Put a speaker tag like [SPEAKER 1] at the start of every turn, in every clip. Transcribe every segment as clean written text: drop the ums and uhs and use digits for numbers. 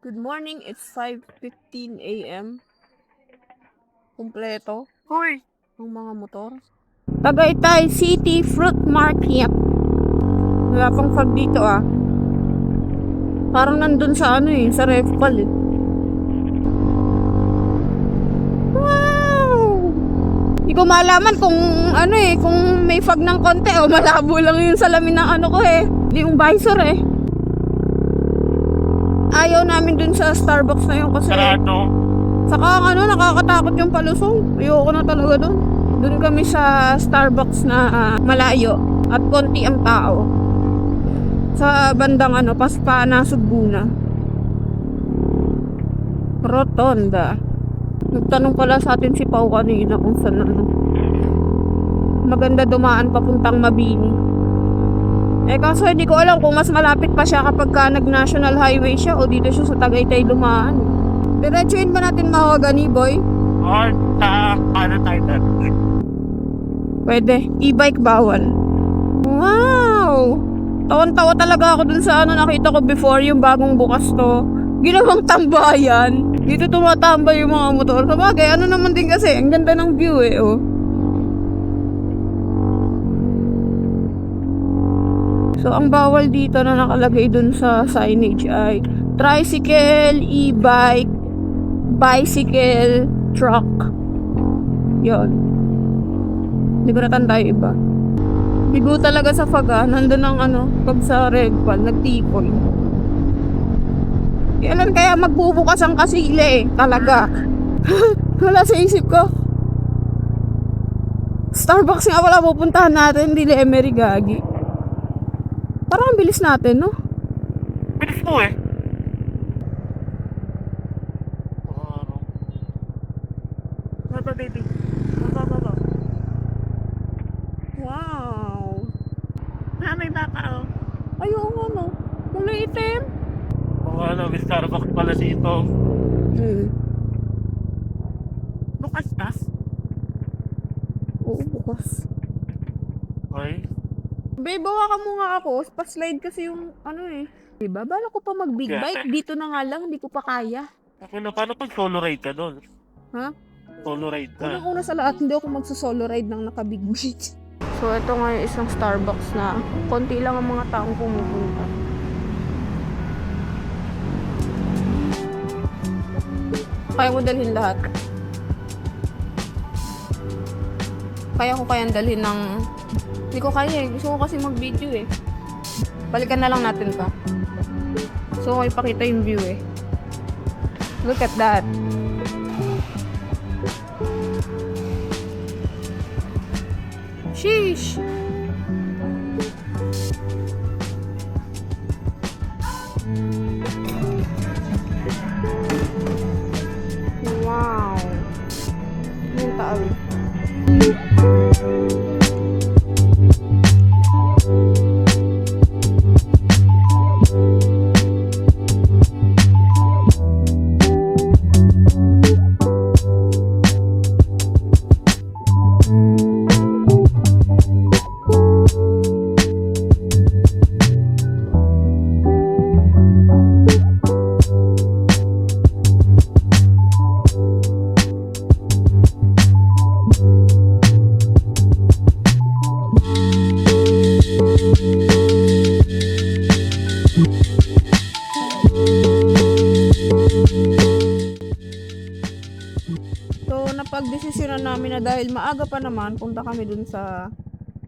[SPEAKER 1] Good morning, it's 5:15 a.m. Kumpleto
[SPEAKER 2] Hoy!
[SPEAKER 1] ang mga motor. Tagaytay City Fruit Market. Wala pang fog dito ah. Parang nandun sa sa Refpal eh. Wow! Hindi ko malaman kung kung may fog ng konti o malabo lang yung salamin ng ko eh. Yung visor eh. Ayaw namin dun sa Starbucks na yun kasi
[SPEAKER 2] Sarado.
[SPEAKER 1] saka nakakatakot yung palusong. Ayoko na talaga dun. Dun kami sa Starbucks na malayo at konti ang tao. Sa bandang Paspa na Suguna. Rotonda. Nagtanong pala sa atin si Pau kanina kung saan maganda dumaan papuntang Mabini. Kaso hindi ko alam kung mas malapit pa siya kapag nag-national highway siya o dito siya sa Tagaytay dumaan. Diretsuin ba natin Mahogany, boy?
[SPEAKER 2] Or sa tayo?
[SPEAKER 1] Pwede. E-bike bawal. Wow! Tawan-tawa talaga ako dun sa nakita ko before yung bagong bukas to. Ginawang tambayan. Dito tumatambay yung mga motor. Sabagay, naman din kasi. Ang ganda ng view eh, oh. So, ang bawal dito na nakalagay dun sa signage ay tricycle, e-bike, bicycle, truck. Yon. Hindi ko natanda yung iba. Bigo talaga sa faga. Nandun ang pag sa Redpal, nagtipon. Kailan kaya magbubukas ang kasile eh. Talaga. Wala sa isip ko. Starbucks nga wala pupuntahan natin. Hindi Emery gagi. Parang ang bilis natin, no?
[SPEAKER 2] Bilis mo eh. Baba baby. Baba.
[SPEAKER 1] Wow.
[SPEAKER 2] May baka oh.
[SPEAKER 1] Ayun nga, no? Kulay itim.
[SPEAKER 2] May Starbucks pala dito. Bukas na?
[SPEAKER 1] Oo, bukas.
[SPEAKER 2] Hoy.
[SPEAKER 1] Babe, bawa ka muna ako. Pa-slide kasi yung Diba? Bala ko pa mag-big bike. Dito na nga lang, hindi ko pa kaya.
[SPEAKER 2] Paano pag solo ride ka doon?
[SPEAKER 1] Ha?
[SPEAKER 2] Solo ride ka.
[SPEAKER 1] Unang-una sa lahat, hindi ako magsa-solo ride ng naka-big bike. So, ito nga yung isang Starbucks na konti lang ang mga taong pumupunta. Kaya mo dalhin lahat. Kaya ko kayang dalhin ng... Hindi ko kaya eh. Gusto ko kasi mag-video eh. Balikan na lang natin pa. So, ko ipakita yung view eh. Look at that. Sheesh! Wow! Yung tao. Napagdesisyonan namin na dahil maaga pa naman, punta kami dun sa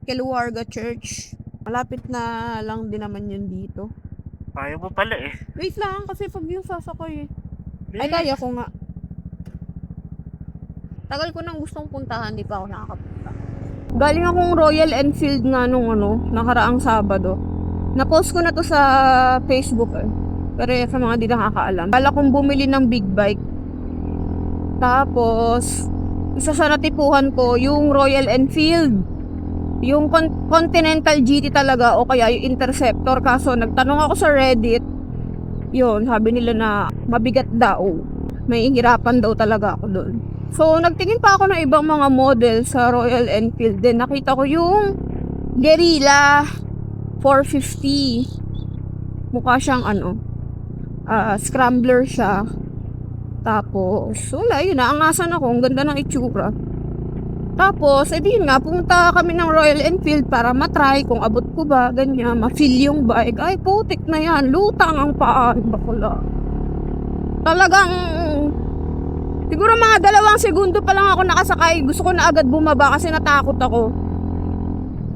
[SPEAKER 1] Keluarga Church. Malapit na lang din naman yun dito.
[SPEAKER 2] Kaya mo pala eh.
[SPEAKER 1] Wait lang, kasi pag yung sasakay ay kaya ko nga. Tagal ko nang gustong puntahan, di pa ako nakakapunta. Galing akong Royal Enfield nga nung nakaraang Sabado. Na-post ko na to sa Facebook eh. Pero sa mga di nakakaalam. Bala kong bumili ng big bike. Tapos, isa sa natipuhan ko, yung Royal Enfield. Yung Continental GT talaga o kaya yung Interceptor. Kaso, nagtanong ako sa Reddit. Yun, sabi nila na mabigat daw. May hirapan daw talaga ako doon. So, nagtingin pa ako ng ibang mga model sa Royal Enfield. Then, nakita ko yung Guerrilla 450. Mukha siyang scrambler siya. Tapos, wala, yun, naangasan ako. Ang ganda ng itsura. Tapos, edi yun nga, pumunta kami ng Royal Enfield para matry kung abot ko ba, ganyan, ma-feel yung bike. Ay, putik na yan, lutang ang paan, bakula. Talagang, siguro mga 2 segundo pa lang ako nakasakay. Gusto ko na agad bumaba kasi natakot ako.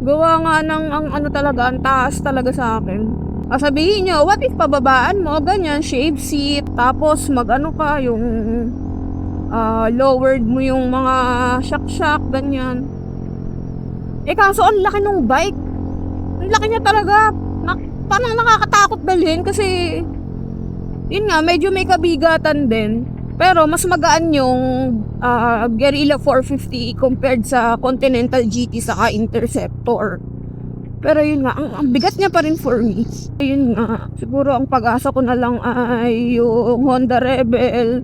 [SPEAKER 1] Gawa nga ng, ano talaga, ang taas talaga sa akin. Sabihin nyo, what if pababaan mo, ganyan, shave seat, tapos mag-ano ka, yung lowered mo yung mga shock-shock, ganyan. Kaso ang laki ng bike. Ang laki niya talaga. Parang nakakatakot dalhin kasi, yun nga, medyo may kabigatan din. Pero mas magaan yung Guerrilla 450 compared sa Continental GT saka Interceptor. Pero yun nga, ang bigat niya pa rin for me. Yun nga, siguro ang pag-asa ko na lang ay yung Honda Rebel,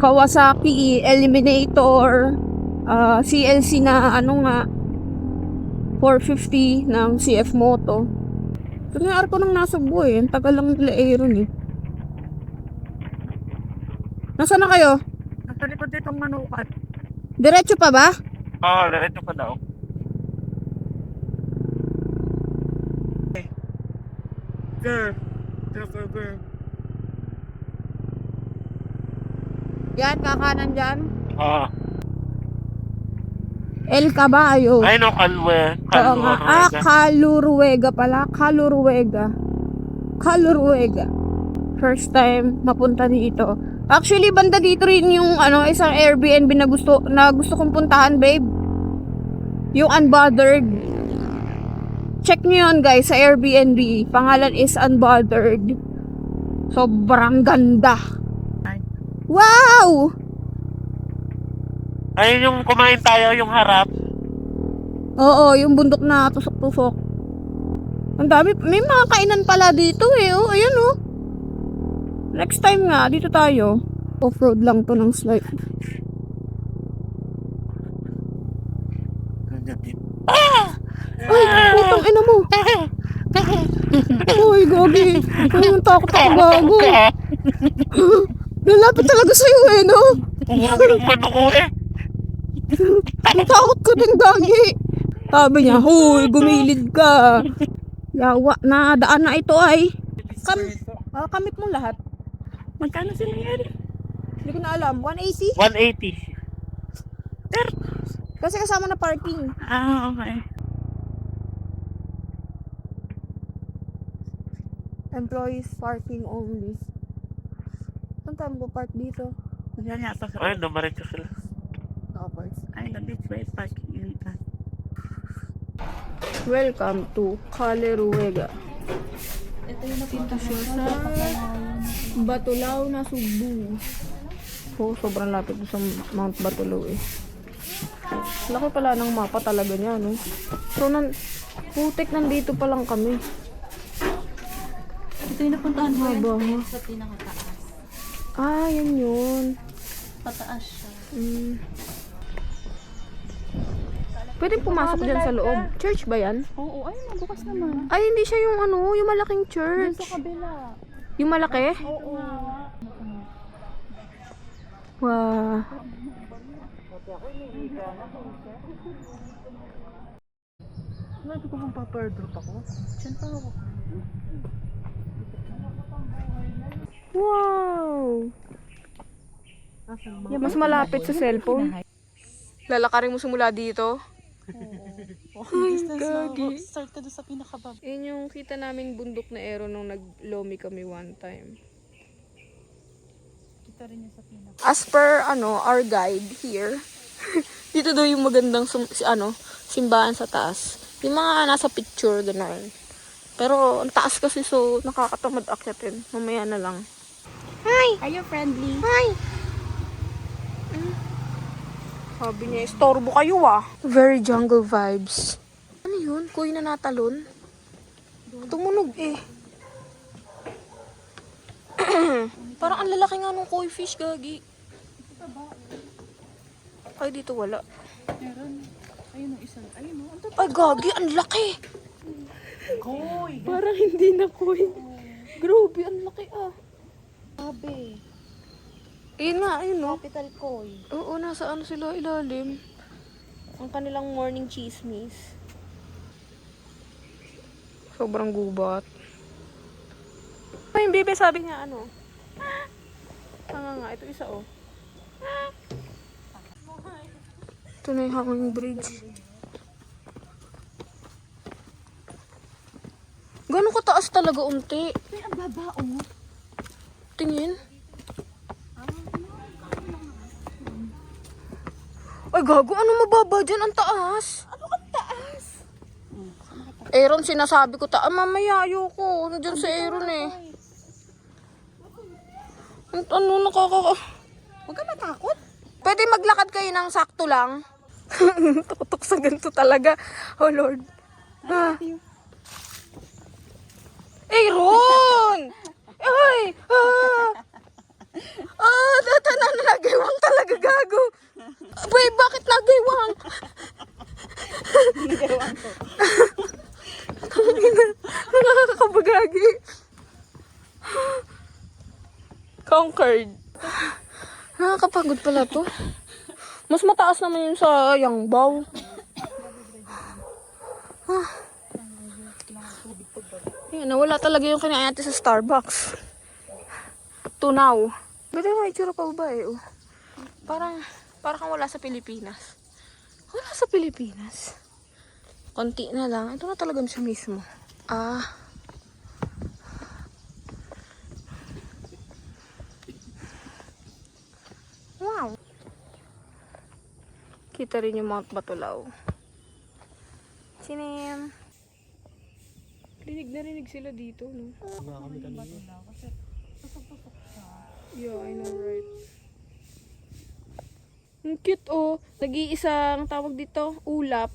[SPEAKER 1] Kawasaki Eliminator, CLC na ano nga, 450 ng CF Moto. Ito na yung arko ng Nasugbo eh. Ang tagal lang nila Aeron eh. Nasaan na kayo?
[SPEAKER 3] Nasa likod ditong manukat.
[SPEAKER 1] Diretso pa ba?
[SPEAKER 2] Oo, diretso pa daw.
[SPEAKER 3] Girl.
[SPEAKER 1] Yan, kakanan dyan.
[SPEAKER 2] Oo.
[SPEAKER 1] El Caballo.
[SPEAKER 2] Ay, no, Calwe.
[SPEAKER 1] Oo nga. Calurwega pala. Calurwega. First time mapunta dito. Actually, banda dito rin yung isang Airbnb na gusto kong puntahan, babe. Yung Unbothered. Check nyo yun, guys, sa Airbnb. Pangalan is Unbothered. Sobrang ganda. Wow!
[SPEAKER 2] Ayun yung kumain tayo, yung harap.
[SPEAKER 1] Oo, yung bundok na tusok-tusok. Ang dami, may mga kainan pala dito eh. Oh, ayan oh. Next time nga, dito tayo. Off-road lang to ng slight. Ay, putang ina mo. Uy, gagi. Ay, takot ako, gago. Lalapit talaga sa'yo eh, no?
[SPEAKER 2] Ang mano ko eh.
[SPEAKER 1] Natakot ko din, gagi. Sabi niya, huy, gumilid ka. Yawa na, daan na ito ay. Kamit mo lahat.
[SPEAKER 3] Magkano sila yan?
[SPEAKER 1] Hindi ko na alam, 180?
[SPEAKER 2] 180.
[SPEAKER 1] Kasi kasama na parking.
[SPEAKER 3] Okay.
[SPEAKER 1] Employees parking only. Saan tayo mag-park dito?
[SPEAKER 3] Yan yata sa...
[SPEAKER 2] Ayun, dumaretso sila.
[SPEAKER 1] Tapos.
[SPEAKER 3] Ay, the beach way parking unit.
[SPEAKER 1] Welcome to Calurwega.
[SPEAKER 3] Ito yung napunta
[SPEAKER 1] siya sa Batulao na Cebu. Oh, sobrang lapit sa Mount Batulao eh. Laki pala ng mapa talaga niya, no? So, putik nandito pa lang kami.
[SPEAKER 3] Ito yung napuntahan ko
[SPEAKER 1] Haba, ha?
[SPEAKER 3] sa pinakataas.
[SPEAKER 1] Ah, yan yun.
[SPEAKER 3] Pataas siya.
[SPEAKER 1] Pwede pumasok dyan sa loob. Church ba yan?
[SPEAKER 3] Oo, ayun, bukas naman.
[SPEAKER 1] Ay, hindi siya yung yung malaking church.
[SPEAKER 3] Sa kabila.
[SPEAKER 1] Yung malaki?
[SPEAKER 3] Oo.
[SPEAKER 1] Wow.
[SPEAKER 3] Nabi ko bang papairdrop ako? Diyan pa ako.
[SPEAKER 1] Wow. Mas malapit sa cellphone. Lalakarin mo simula dito.
[SPEAKER 3] Ay,
[SPEAKER 1] gagi.
[SPEAKER 3] Start ka doon sa pinakababa.
[SPEAKER 1] Yun yung kita naming bundok na Aero nung nag-lomi kami one time.
[SPEAKER 3] Kita rin yung sa pinaka.
[SPEAKER 1] As per our guide here, dito daw yung magandang simbahan sa taas. Yung mga nasa picture, gano'n. Pero ang taas kasi so nakakatamad akyatin. Mamaya na lang. Hi!
[SPEAKER 3] Are you friendly?
[SPEAKER 1] Hi! Sabi niya, istorbo kayo ah. Very jungle vibes. Ano yun? Kuy na natalon? Tumunog eh. Parang ang lalaki nga nung koi fish, gagi. Ay, dito wala.
[SPEAKER 3] Meron. Ayun yung isang. Ayun o.
[SPEAKER 1] Ay, gagi, ang laki.
[SPEAKER 3] Koy!
[SPEAKER 1] Parang hindi na koi. Grabe, ang laki ah.
[SPEAKER 4] Sabi,
[SPEAKER 1] Ayun nga, ayun no.
[SPEAKER 4] Capital Koi.
[SPEAKER 1] Oo, nasa ano sila ilalim.
[SPEAKER 4] Ang kanilang morning chismis.
[SPEAKER 1] Sobrang gubat. Ay, yung bebe sabi niya ano. Nga, ito isa oh. Ito na yung hanging bridge. Gano'ng kataas talaga unti?
[SPEAKER 4] Ay, ang baba, oh.
[SPEAKER 1] Tingin. Ay, gago. Ano mababa dyan? Ang taas.
[SPEAKER 4] Ano ang taas?
[SPEAKER 1] Aaron, sinasabi ko mamaya ayoko. Ano dyan sa Aaron eh. Ano, nakaka...
[SPEAKER 4] Huwag ka matakot.
[SPEAKER 1] Pwede maglakad kayo ng sakto lang. Tutok sa ganito talaga. Oh Lord. Ah. Aaron! Ay! Data na nagawang talaga gago. Wait, bakit nagawang?
[SPEAKER 4] Nagawang ko.
[SPEAKER 1] Nakakabagagi. Conquered. Nakakapagod pala to. Mas mataas naman yun sa Yangbao. Yan, nawala talaga yung kinain natin sa Starbucks. Tunaw. Ba't yung itsura pa ba eh? Oh. Parang kang wala sa Pilipinas. Wala sa Pilipinas. Konti na lang. Ito na talaga siya mismo. Wow. Kita rin yung Mount Batulaw. Sinim. Rinig sila dito, no? Yeah, I know, right? Ang cute, oh. Nag-iisang tawag dito, ulap.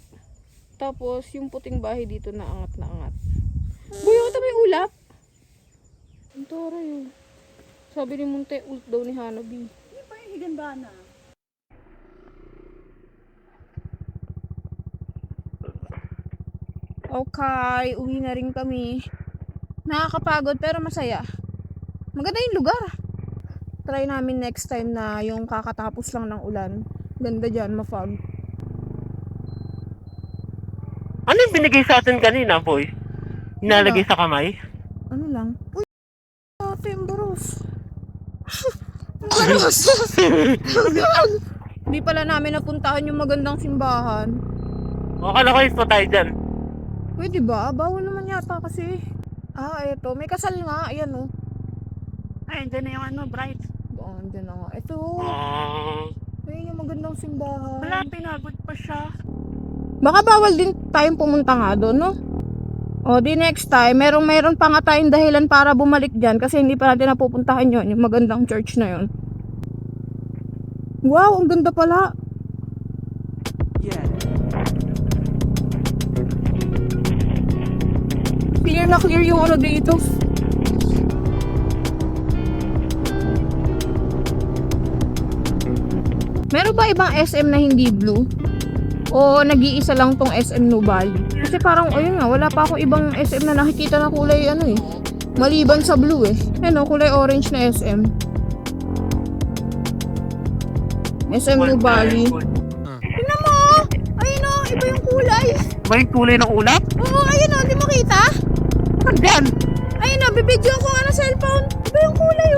[SPEAKER 1] Tapos, yung puting bahay dito na angat na angat. Buyo, ito may ulap. Ang tara yun. Sabi ni Munte, ult daw ni Hanabi.
[SPEAKER 4] Hindi pa yung higanda-na.
[SPEAKER 1] Okay, uwi na rin kami. Nakakapagod pero masaya. Maganda yung lugar. Try namin next time na yung kakatapos lang ng ulan. Ganda dyan, mafog.
[SPEAKER 2] Ano yung binigay sa atin kanina, boy? Inalagay sa kamay?
[SPEAKER 1] Ano lang? Uy, ate, embaros. Embaros. Hindi pala namin napuntahan yung magandang simbahan.
[SPEAKER 2] Akala ko isto tayo dyan.
[SPEAKER 1] Pwede ba? Bawal naman yata kasi. Eto. May kasal nga. Ayan, oh.
[SPEAKER 4] Ay, dyan na yung ano, bright.
[SPEAKER 1] Andyan na nga. Ito.
[SPEAKER 2] Ah,
[SPEAKER 1] Ayun yung magandang simbahan.
[SPEAKER 4] Wala, pinabot pa siya.
[SPEAKER 1] Baka bawal din tayong pumunta nga doon, no? O, di next time, meron pa nga tayong dahilan para bumalik dyan kasi hindi pa natin napupuntahan yon yung magandang church na yon. Wow, ang ganda pala.
[SPEAKER 3] Yeah.
[SPEAKER 1] Clear na clear yung ano dito. Meron ba ibang SM na hindi blue? O nag-iisa lang tong SM Nubali? Kasi parang, ayun nga, wala pa ako ibang SM na nakikita na kulay ano eh. Maliban sa blue eh. Ano, kulay orange na SM. SM Nubali. Tingnan mo! Ayun o, iba yung kulay.
[SPEAKER 2] ba yung kulay ng ulap?
[SPEAKER 1] Oo, ayun o, di mo kita?
[SPEAKER 2] Andyan!
[SPEAKER 1] Ayun o, bibidyo ko nga na cellphone. Iba yung kulay